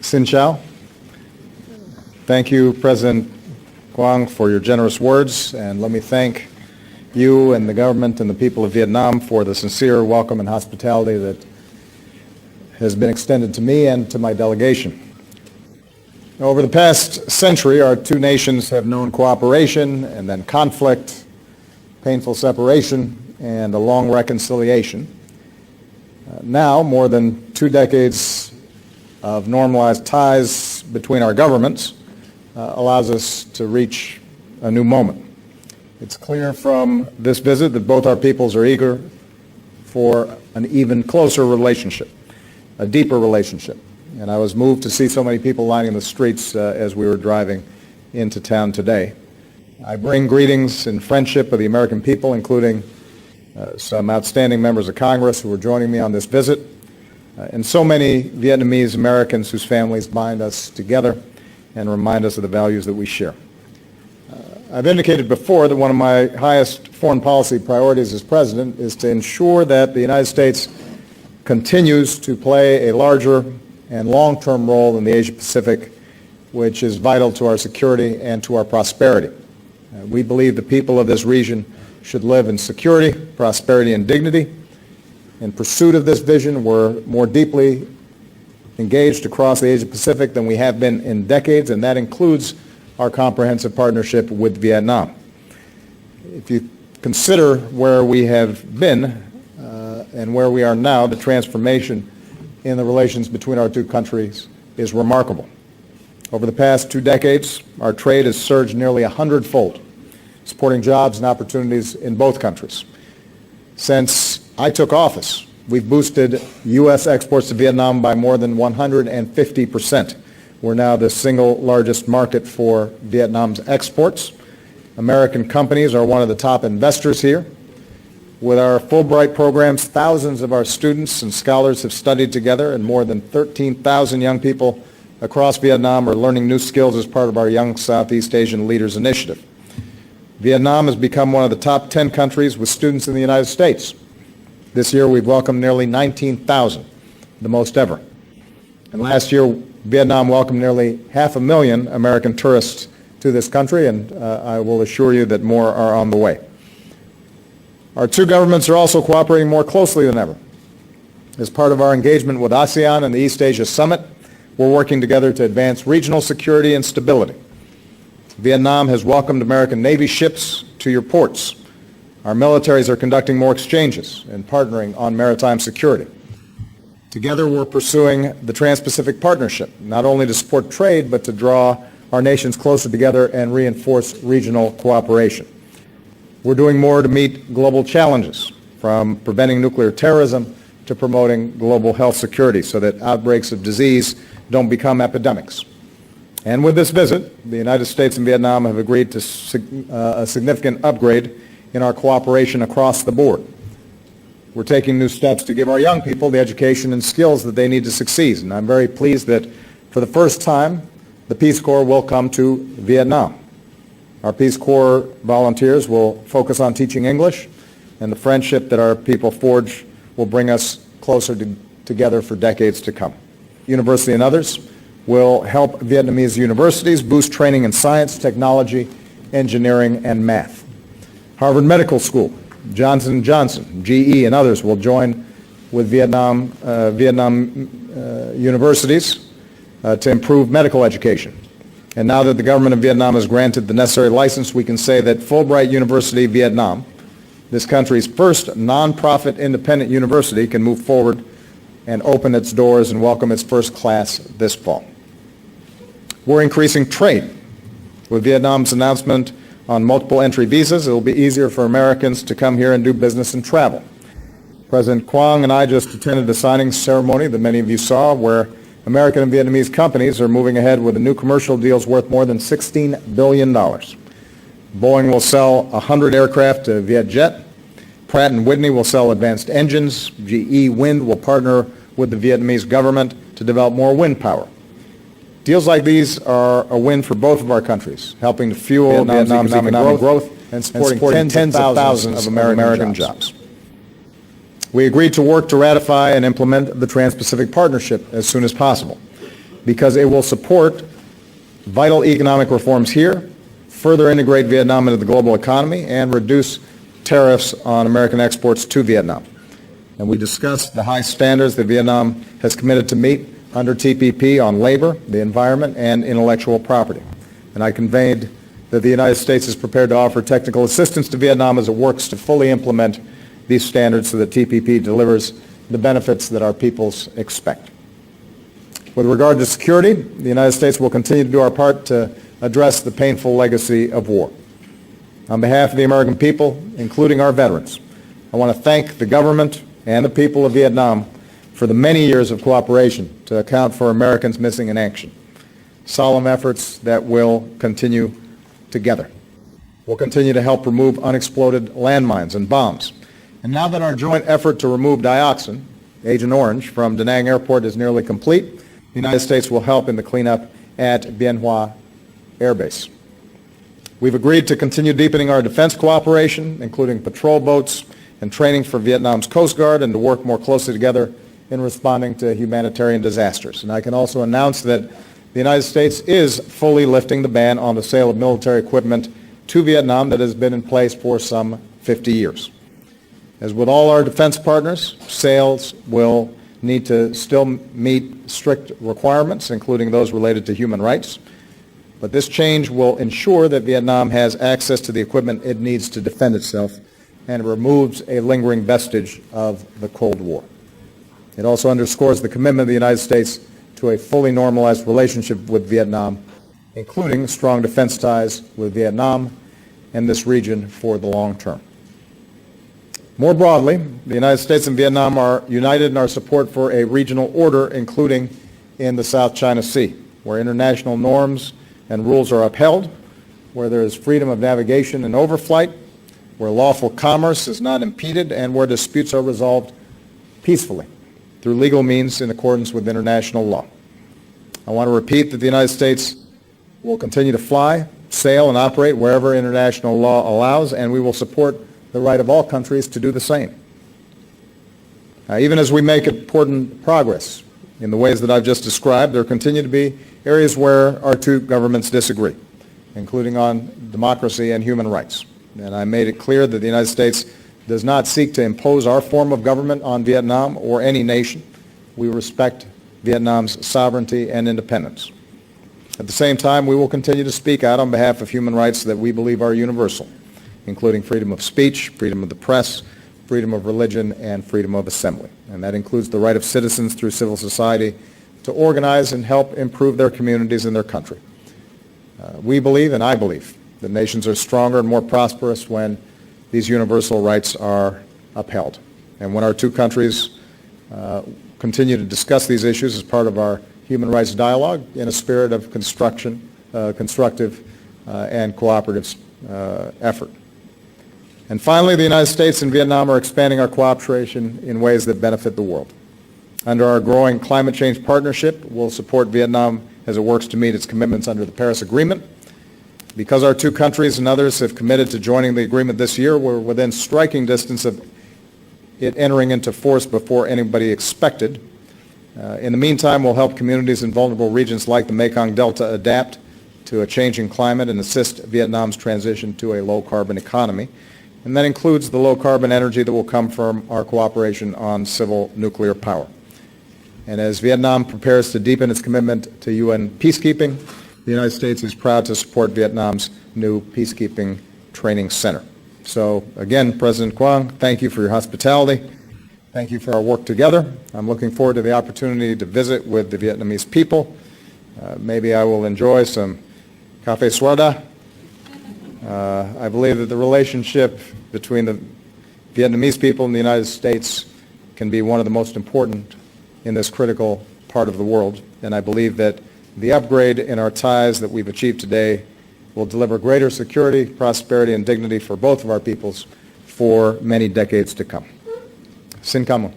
Xin chào. Thank you, President Quang, for your generous words, and let me thank you and the government and the people of Vietnam for the sincere welcome and hospitality that has been extended to me and to my delegation. Over the past century, our two nations have known cooperation and then conflict, painful separation, and a long reconciliation. Now, more than 2 decades of normalized ties between our governments allows us to reach a new moment. It's clear from this visit that both our peoples are eager for an even closer relationship, a deeper relationship. And I was moved to see so many people lining the streets as we were driving into town today. I bring greetings and friendship of the American people, including some outstanding members of Congress who are joining me on this visit, and so many Vietnamese Americans whose families bind us together and remind us of the values that we share. I've indicated before that one of my highest foreign policy priorities as President is to ensure that the United States continues to play a larger and long-term role in the Asia-Pacific, which is vital to our security and to our prosperity. We believe the people of this region should live in security, prosperity, and dignity. In pursuit of this vision, we're more deeply engaged across the Asia-Pacific than we have been in decades, and that includes our comprehensive partnership with Vietnam. If you consider where we have been and where we are now, the transformation in the relations between our two countries is remarkable. Over the past 2 decades, our trade has surged nearly 100-fold, supporting jobs and opportunities in both countries. Since I took office, we've boosted U.S. exports to Vietnam by more than 150%. We're now the single largest market for Vietnam's exports. American companies are one of the top investors here. With our Fulbright programs, thousands of our students and scholars have studied together, and more than 13,000 young people across Vietnam are learning new skills as part of our Young Southeast Asian Leaders Initiative. Vietnam has become one of the top 10 countries with students in the United States. This year we've welcomed nearly 19,000, the most ever. And last year, Vietnam welcomed nearly 500,000 American tourists to this country, and I will assure you that more are on the way. Our two governments are also cooperating more closely than ever. As part of our engagement with ASEAN and the East Asia Summit, we're working together to advance regional security and stability. Vietnam has welcomed American Navy ships to your ports. Our militaries are conducting more exchanges and partnering on maritime security. Together we're pursuing the Trans-Pacific Partnership, not only to support trade, but to draw our nations closer together and reinforce regional cooperation. We're doing more to meet global challenges, from preventing nuclear terrorism to promoting global health security so that outbreaks of disease don't become epidemics. And with this visit, the United States and Vietnam have agreed to a significant upgrade in our cooperation across the board. We're taking new steps to give our young people the education and skills that they need to succeed. And I'm very pleased that for the first time, the Peace Corps will come to Vietnam. Our Peace Corps volunteers will focus on teaching English, and the friendship that our people forge will bring us closer together for decades to come. University and others will help Vietnamese universities boost training in science, technology, engineering, and math. Harvard Medical School, Johnson & Johnson, GE, and others will join with Vietnam universities to improve medical education. And now that the government of Vietnam has granted the necessary license, we can say that Fulbright University Vietnam, this country's first nonprofit independent university, can move forward and open its doors and welcome its first class this fall. We're increasing trade. With Vietnam's announcement on multiple entry visas, it will be easier for Americans to come here and do business and travel. President Quang and I just attended a signing ceremony that many of you saw, where American and Vietnamese companies are moving ahead with new commercial deals worth more than $16 billion. Boeing will sell 100 aircraft to Vietjet. Pratt & Whitney will sell advanced engines. GE Wind will partner with the Vietnamese government to develop more wind power. Deals like these are a win for both of our countries, helping to fuel Vietnam's economic growth and supporting tens of thousands of American jobs. We agreed to work to ratify and implement the Trans-Pacific Partnership as soon as possible. because it will support vital economic reforms here, further integrate Vietnam into the global economy, and reduce tariffs on American exports to Vietnam. And we discussed the high standards that Vietnam has committed to meet under TPP on labor, the environment, and intellectual property. And I conveyed that the United States is prepared to offer technical assistance to Vietnam as it works to fully implement these standards so that TPP delivers the benefits that our peoples expect. With regard to security, the United States will continue to do our part to address the painful legacy of war. On behalf of the American people, including our veterans, I want to thank the government and the people of Vietnam for the many years of cooperation to account for Americans missing in action. Solemn efforts that will continue together. We'll continue to help remove unexploded landmines and bombs. And now that our joint effort to remove dioxin, Agent Orange, from Da Nang Airport is nearly complete, the United States will help in the cleanup at Bien Hoa Air Base. We've agreed to continue deepening our defense cooperation, including patrol boats and training for Vietnam's Coast Guard, and to work more closely together in responding to humanitarian disasters. And I can also announce that the United States is fully lifting the ban on the sale of military equipment to Vietnam that has been in place for some 50 years. As with all our defense partners, sales will need to still meet strict requirements, including those related to human rights. But this change will ensure that Vietnam has access to the equipment it needs to defend itself, and it removes a lingering vestige of the Cold War. It also underscores the commitment of the United States to a fully normalized relationship with Vietnam, including strong defense ties with Vietnam and this region for the long term. More broadly, the United States and Vietnam are united in our support for a regional order, including in the South China Sea, where international norms and rules are upheld, where there is freedom of navigation and overflight, where lawful commerce is not impeded, and where disputes are resolved peacefully through legal means in accordance with international law. I want to repeat that the United States will continue to fly, sail, and operate wherever international law allows, and we will support the right of all countries to do the same. Even as we make important progress in the ways that I've just described, there continue to be areas where our two governments disagree, including on democracy and human rights. And I made it clear that the United States does not seek to impose our form of government on Vietnam or any nation. We respect Vietnam's sovereignty and independence. At the same time, we will continue to speak out on behalf of human rights that we believe are universal, including freedom of speech, freedom of the press, freedom of religion, and freedom of assembly. And that includes the right of citizens through civil society to organize and help improve their communities and their country. We believe, and I believe, that nations are stronger and more prosperous when these universal rights are upheld. And when our two countries continue to discuss these issues as part of our human rights dialogue in a spirit of constructive and cooperative effort. And finally, the United States and Vietnam are expanding our cooperation in ways that benefit the world. Under our growing climate change partnership, we'll support Vietnam as it works to meet its commitments under the Paris Agreement. Because our two countries and others have committed to joining the agreement this year, we're within striking distance of it entering into force before anybody expected. In the meantime, we'll help communities in vulnerable regions like the Mekong Delta adapt to a changing climate and assist Vietnam's transition to a low-carbon economy. And that includes the low-carbon energy that will come from our cooperation on civil nuclear power. And as Vietnam prepares to deepen its commitment to UN peacekeeping, the United States is proud to support Vietnam's new peacekeeping training center. So again, President Quang, thank you for your hospitality. Thank you for our work together. I'm looking forward to the opportunity to visit with the Vietnamese people. Maybe I will enjoy some café soda. I believe that the relationship between the Vietnamese people and the United States can be one of the most important in this critical part of the world. And I believe that the upgrade in our ties that we've achieved today will deliver greater security, prosperity, and dignity for both of our peoples for many decades to come. Xin cảm ơn.